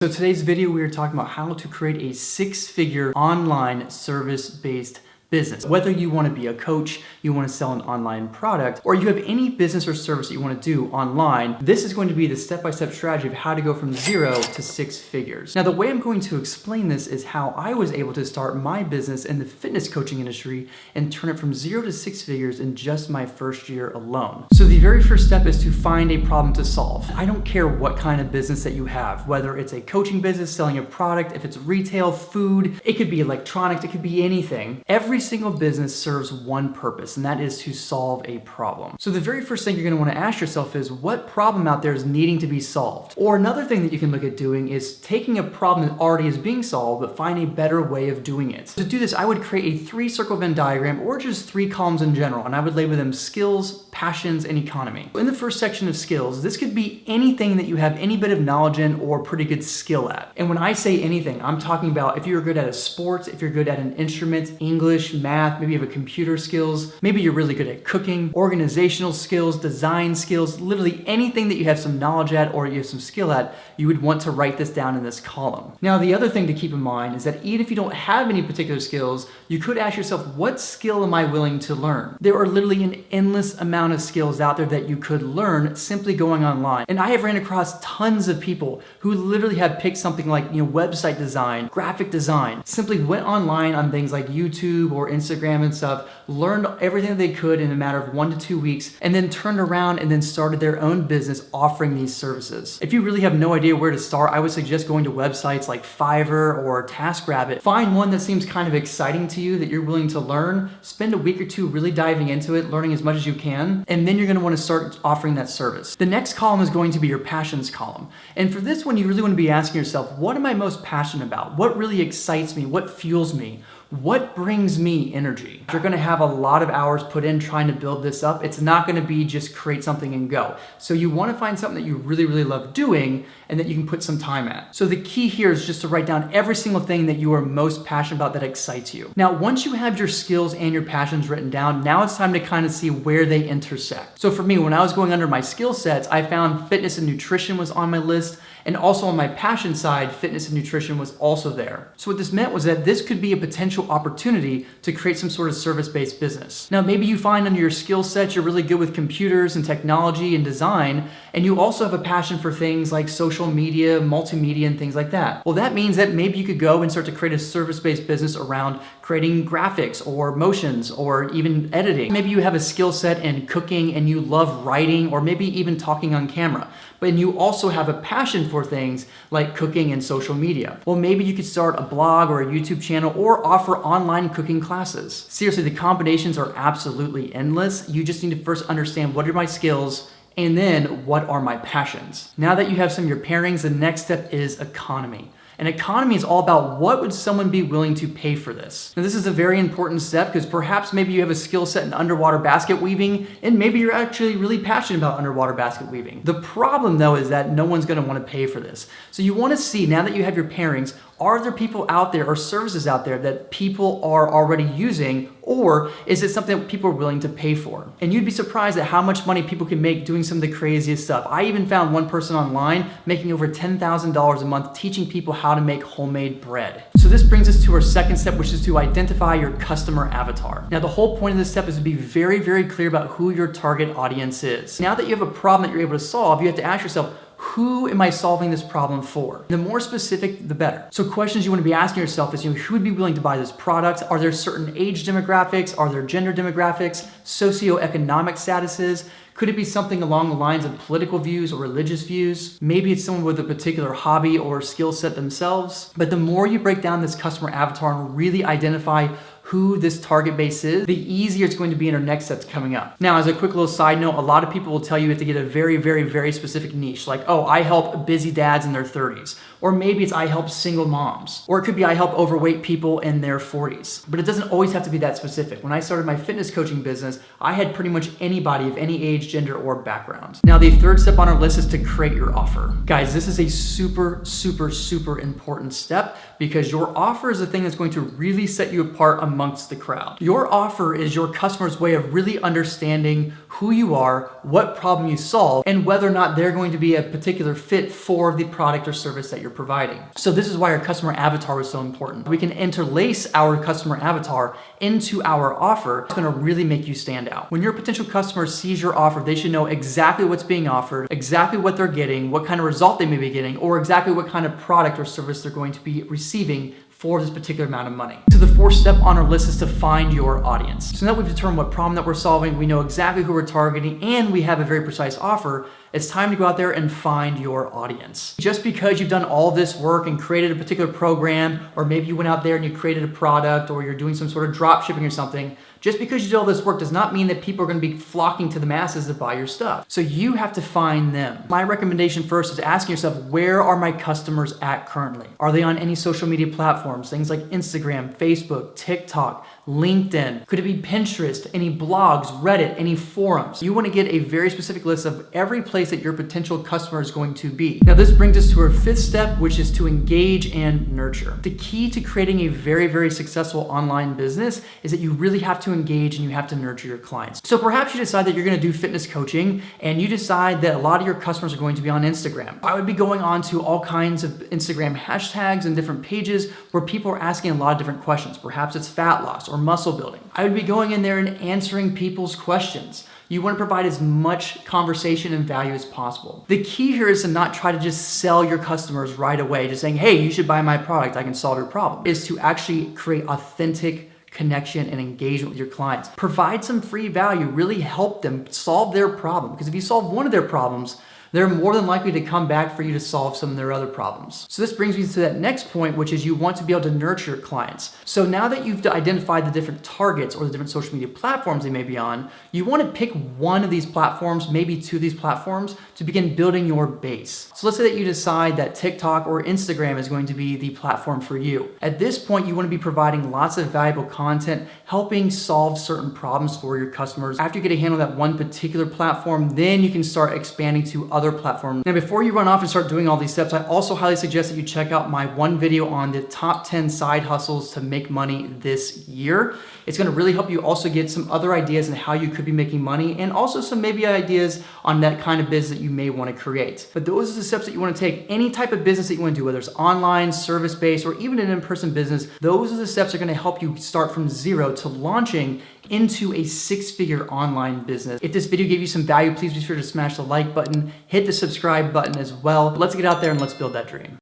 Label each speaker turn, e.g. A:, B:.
A: So today's video, we are talking about how to create a six-figure online service-based business. Whether you want to be a coach, you want to sell an online product, or you have any business or service that you want to do online, this is going to be the step-by-step strategy of how to go from 0 to 6 figures. Now, the way I'm going to explain this is how I was able to start my business in the fitness coaching industry and turn it from 0 to 6 figures in just my first year alone. So the very first step is to find a problem to solve. I don't care what kind of business that you have, whether it's a coaching business, selling a product, if it's retail, food, it could be electronics, it could be anything. Every single business serves one purpose, and that is to solve a problem. So the very first thing you're going to want to ask yourself is, what problem out there is needing to be solved? Or another thing that you can look at doing is taking a problem that already is being solved, but find a better way of doing it. To do this, I would create a 3-circle Venn diagram, or just 3 columns in general, and I would label them skills, passions, and economy. In the first section of skills, this could be anything that you have any bit of knowledge in or pretty good skill at. And when I say anything, I'm talking about if you're good at a sport, if you're good at an instrument, English, math, maybe you have a computer skills, maybe you're really good at cooking, organizational skills, design skills, literally anything that you have some knowledge at or you have some skill at, you would want to write this down in this column. Now, the other thing to keep in mind is that even if you don't have any particular skills, you could ask yourself, what skill am I willing to learn? There are literally an endless amount of skills out there that you could learn simply going online. And I have ran across tons of people who literally have picked something like, website design, graphic design, simply went online on things like YouTube or Instagram and stuff, learned everything that they could in a matter of 1 to 2 weeks, and then turned around and then started their own business offering these services. If you really have no idea where to start, I would suggest going to websites like Fiverr or TaskRabbit. Find one that seems kind of exciting to you that you're willing to learn, spend a week or two really diving into it, learning as much as you can, and then you're going to want to start offering that service. The next column is going to be your passions column. And for this one, you really want to be asking yourself, what am I most passionate about? What really excites me? What fuels me? What brings me energy? You're gonna have a lot of hours put in trying to build this up. It's not gonna be just create something and go. So you wanna find something that you really, really love doing and that you can put some time at. So the key here is just to write down every single thing that you are most passionate about that excites you. Now, once you have your skills and your passions written down, now it's time to kind of see where they intersect. So for me, when I was going under my skill sets, I found fitness and nutrition was on my list, and also on my passion side, fitness and nutrition was also there. So what this meant was that this could be a potential opportunity to create some sort of service-based business. Now, maybe you find under your skill set, you're really good with computers and technology and design, and you also have a passion for things like social media, multimedia, and things like that. Well, that means that maybe you could go and start to create a service-based business around creating graphics or motions or even editing. Maybe you have a skill set in cooking and you love writing or maybe even talking on camera, but you also have a passion for things like cooking and social media. Well, maybe you could start a blog or a YouTube channel or offer online cooking classes. Seriously, the combinations are absolutely endless. You just need to first understand what are my skills and then what are my passions. Now that you have some of your pairings, the next step is economy. And economy is all about what would someone be willing to pay for this. Now, this is a very important step because perhaps maybe you have a skill set in underwater basket weaving and maybe you're actually really passionate about underwater basket weaving. The problem though is that no one's gonna wanna pay for this. So you wanna see, now that you have your pairings, are there people out there or services out there that people are already using, or is it something that people are willing to pay for? And you'd be surprised at how much money people can make doing some of the craziest stuff. I even found one person online making over $10,000 a month teaching people how to make homemade bread. So this brings us to our second step, which is to identify your customer avatar. Now, the whole point of this step is to be very, very clear about who your target audience is. Now that you have a problem that you're able to solve, you have to ask yourself, who am I solving this problem for? The more specific, the better. So questions you want to be asking yourself is, who would be willing to buy this product? Are there certain age demographics? Are there gender demographics? Socioeconomic statuses? Could it be something along the lines of political views or religious views? Maybe it's someone with a particular hobby or skill set themselves. But the more you break down this customer avatar and really identify who this target base is, the easier it's going to be in our next steps coming up. Now, as a quick little side note, a lot of people will tell you have to get a very, very, very specific niche, like, oh, I help busy dads in their 30s. Or maybe it's I help single moms. Or it could be I help overweight people in their 40s. But it doesn't always have to be that specific. When I started my fitness coaching business, I had pretty much anybody of any age, gender, or background. Now, the third step on our list is to create your offer. Guys, this is a super important step because your offer is the thing that's going to really set you apart among amongst the crowd. Your offer is your customer's way of really understanding who you are, what problem you solve, and whether or not they're going to be a particular fit for the product or service that you're providing. So this is why our customer avatar was so important. We can interlace our customer avatar into our offer. It's gonna really make you stand out. When your potential customer sees your offer, they should know exactly what's being offered, exactly what they're getting, what kind of result they may be getting, or exactly what kind of product or service they're going to be receiving for this particular amount of money. So the fourth step on our list is to find your audience. So now that we've determined what problem that we're solving, we know exactly who we're targeting, and we have a very precise offer, it's time to go out there and find your audience. Just because you've done all this work and created a particular program, or maybe you went out there and you created a product, or you're doing some sort of drop shipping or something, just because you did all this work does not mean that people are gonna be flocking to the masses to buy your stuff. So you have to find them. My recommendation first is asking yourself, where are my customers at currently? Are they on any social media platforms? Things like Instagram, Facebook, TikTok, LinkedIn. Could it be Pinterest, any blogs, Reddit, any forums? You wanna get a very specific list of every place that your potential customer is going to be. Now this brings us to our fifth step, which is to engage and nurture. The key to creating a very, very successful online business is that you really have to engage and you have to nurture your clients. So perhaps you decide that you're gonna do fitness coaching and you decide that a lot of your customers are going to be on Instagram. I would be going on to all kinds of Instagram hashtags and different pages where people are asking a lot of different questions. Perhaps it's fat loss or muscle building. I would be going in there and answering people's questions. You want to provide as much conversation and value as possible. The key here is to not try to just sell your customers right away, just saying, hey, you should buy my product, I can solve your problem. Is to actually create authentic connection and engagement with your clients. Provide some free value, really help them solve their problem. Because if you solve one of their problems, they're more than likely to come back for you to solve some of their other problems. So this brings me to that next point, which is you want to be able to nurture your clients. So now that you've identified the different targets or the different social media platforms they may be on, you want to pick one of these platforms, maybe two of these platforms, to begin building your base. So let's say that you decide that TikTok or Instagram is going to be the platform for you. At this point, you want to be providing lots of valuable content, helping solve certain problems for your customers. After you get a handle on that one particular platform, then you can start expanding to other platforms. Now, before you run off and start doing all these steps, I also highly suggest that you check out my one video on the top 10 side hustles to make money this year. It's gonna really help you also get some other ideas on how you could be making money and also some maybe ideas on that kind of business that you may wanna create. But those are the steps that you wanna take. Any type of business that you wanna do, whether it's online, service-based, or even an in-person business, those are the steps that are gonna help you start from zero to launching into a six-figure online business. If this video gave you some value, please be sure to smash the like button, hit the subscribe button as well. Let's get out there and let's build that dream.